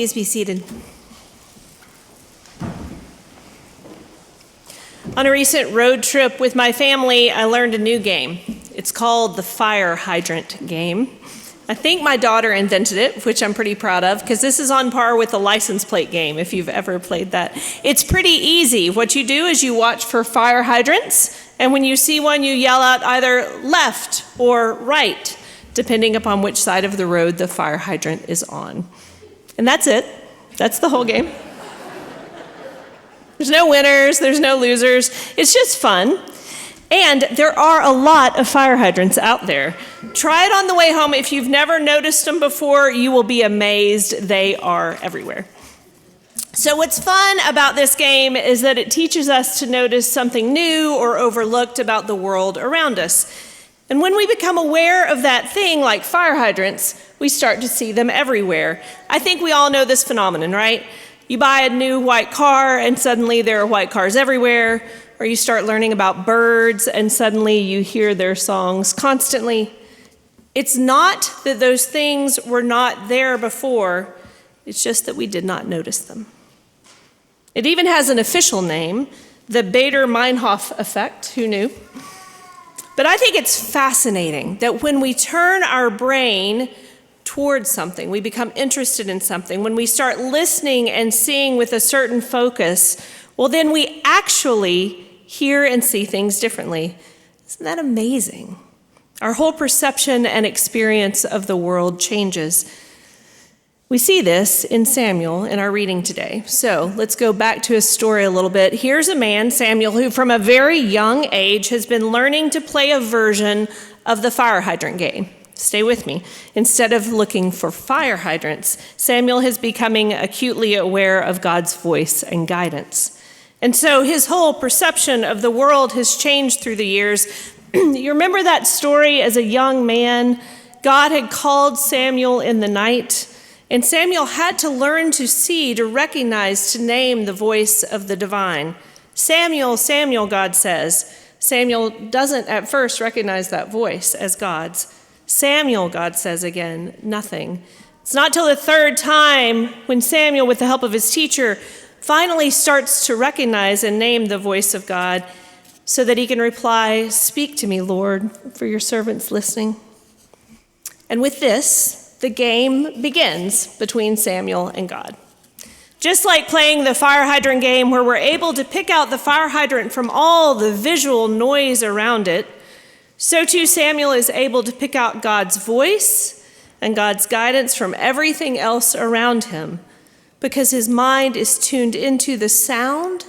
Please be seated. On a recent road trip with my family, I learned a new game. It's called the fire hydrant game. I think my daughter invented it, which I'm pretty proud of, because this is on par with the license plate game, if you've ever played that. It's pretty easy. What you do is you watch for fire hydrants, and when you see one, you yell out either left or right, depending upon which side of the road the fire hydrant is on. And that's it. That's the whole game. There's no winners, there's no losers. It's just fun. And there are a lot of fire hydrants out there. Try it on the way home. If you've never noticed them before, you will be amazed. They are everywhere. So what's fun about this game is that it teaches us to notice something new or overlooked about the world around us. And when we become aware of that thing, like fire hydrants, we start to see them everywhere. I think we all know this phenomenon, right? You buy a new white car and suddenly there are white cars everywhere. Or you start learning about birds and suddenly you hear their songs constantly. It's not that those things were not there before, it's just that we did not notice them. It even has an official name, the Bader-Meinhof effect. Who knew? But I think it's fascinating that when we turn our brain towards something, we become interested in something, when we start listening and seeing with a certain focus, well, then we actually hear and see things differently. Isn't that amazing? Our whole perception and experience of the world changes. We see this in Samuel in our reading today. So let's go back to his story a little bit. Here's a man, Samuel, who from a very young age has been learning to play a version of the fire hydrant game. Stay with me. Instead of looking for fire hydrants, Samuel is becoming acutely aware of God's voice and guidance. And so his whole perception of the world has changed through the years. You remember that story as a young man? God had called Samuel in the night, and Samuel had to learn to see, to recognize, to name the voice of the divine. Samuel, Samuel, God says. Samuel doesn't at first recognize that voice as God's. Samuel, God says again, nothing. It's not till the third time when Samuel, with the help of his teacher, finally starts to recognize and name the voice of God so that he can reply, "Speak to me, Lord, for your servant's listening." And with this, the game begins between Samuel and God. Just like playing the fire hydrant game where we're able to pick out the fire hydrant from all the visual noise around it, so too Samuel is able to pick out God's voice and God's guidance from everything else around him, because his mind is tuned into the sound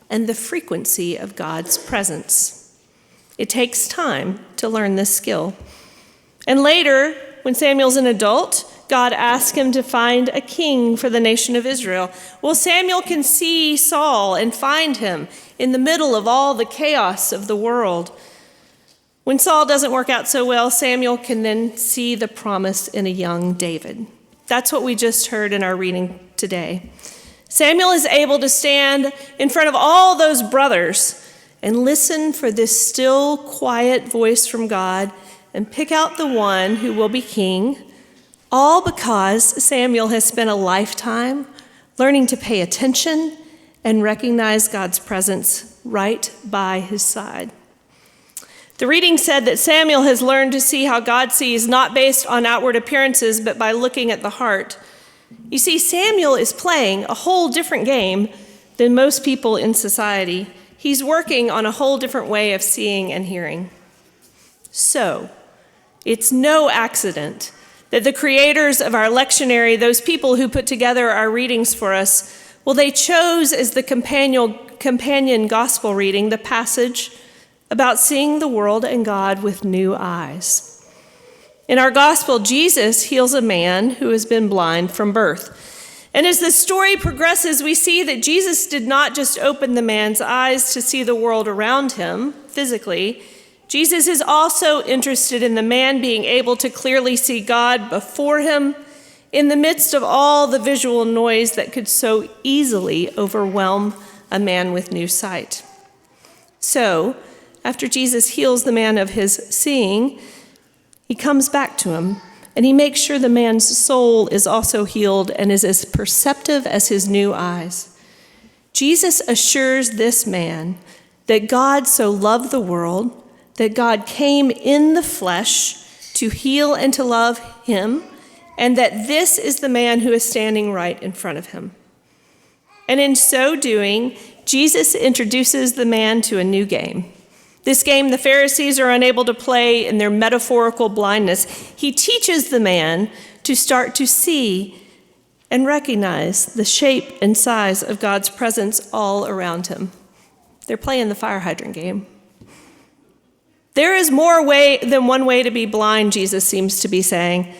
and the frequency of God's presence. It takes time to learn this skill. And later, when Samuel's an adult, God asks him to find a king for the nation of Israel. Well, Samuel can see Saul and find him in the middle of all the chaos of the world. When Saul doesn't work out so well, Samuel can then see the promise in a young David. That's what we just heard in our reading today. Samuel is able to stand in front of all those brothers and listen for this still, quiet voice from God and pick out the one who will be king, all because Samuel has spent a lifetime learning to pay attention and recognize God's presence right by his side. The reading said that Samuel has learned to see how God sees, not based on outward appearances, but by looking at the heart. You see, Samuel is playing a whole different game than most people in society. He's working on a whole different way of seeing and hearing. So, it's no accident that the creators of our lectionary, those people who put together our readings for us, well, they chose as the companion gospel reading the passage about seeing the world and God with new eyes. In our gospel, Jesus heals a man who has been blind from birth. And as the story progresses, we see that Jesus did not just open the man's eyes to see the world around him physically. Jesus is also interested in the man being able to clearly see God before him in the midst of all the visual noise that could so easily overwhelm a man with new sight. So, after Jesus heals the man of his seeing, he comes back to him and he makes sure the man's soul is also healed and is as perceptive as his new eyes. Jesus assures this man that God so loved the world, that God came in the flesh to heal and to love him, and that this is the man who is standing right in front of him. And in so doing, Jesus introduces the man to a new game. This game the Pharisees are unable to play in their metaphorical blindness. He teaches the man to start to see and recognize the shape and size of God's presence all around him. They're playing the fire hydrant game. There is more way than one way to be blind, Jesus seems to be saying.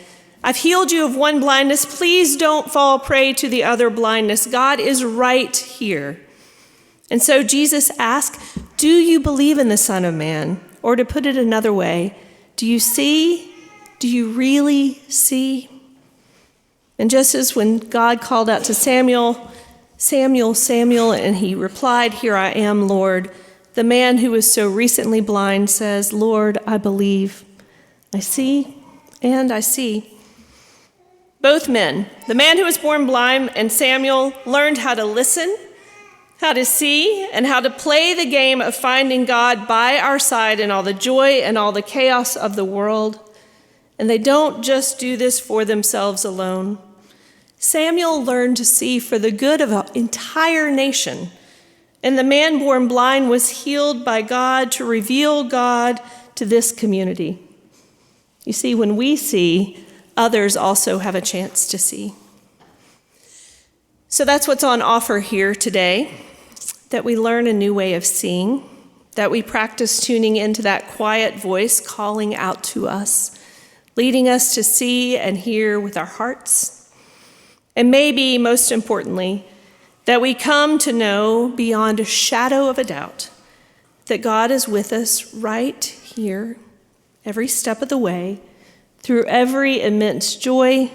I've healed you of one blindness. Please don't fall prey to the other blindness. God is right here. And so Jesus asks, do you believe in the Son of Man? Or to put it another way, do you see? Do you really see? And just as when God called out to Samuel, Samuel, Samuel, and he replied, here I am, Lord, the man who was so recently blind says, Lord, I believe. I see and I see. Both men, the man who was born blind and Samuel, learned how to listen, how to see, and how to play the game of finding God by our side in all the joy and all the chaos of the world. And they don't just do this for themselves alone. Samuel learned to see for the good of an entire nation. And the man born blind was healed by God to reveal God to this community. You see, when we see, others also have a chance to see. So that's what's on offer here today, that we learn a new way of seeing, that we practice tuning into that quiet voice calling out to us, leading us to see and hear with our hearts. And maybe, most importantly, that we come to know beyond a shadow of a doubt that God is with us right here, every step of the way, through every immense joy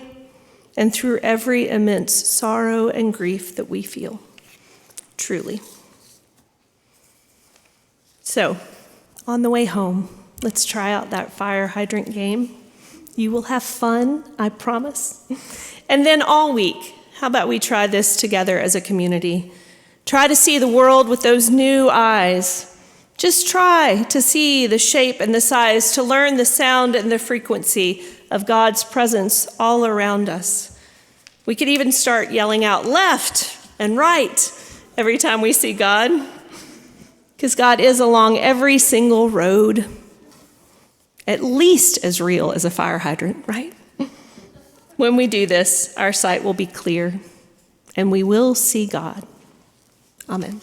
and through every immense sorrow and grief that we feel, truly. So, on the way home, let's try out that fire hydrant game. You will have fun, I promise. And then all week, how about we try this together as a community? Try to see the world with those new eyes. Just try to see the shape and the size, to learn the sound and the frequency of God's presence all around us. We could even start yelling out left and right every time we see God, because God is along every single road, at least as real as a fire hydrant, right? When we do this, our sight will be clear, and we will see God. Amen.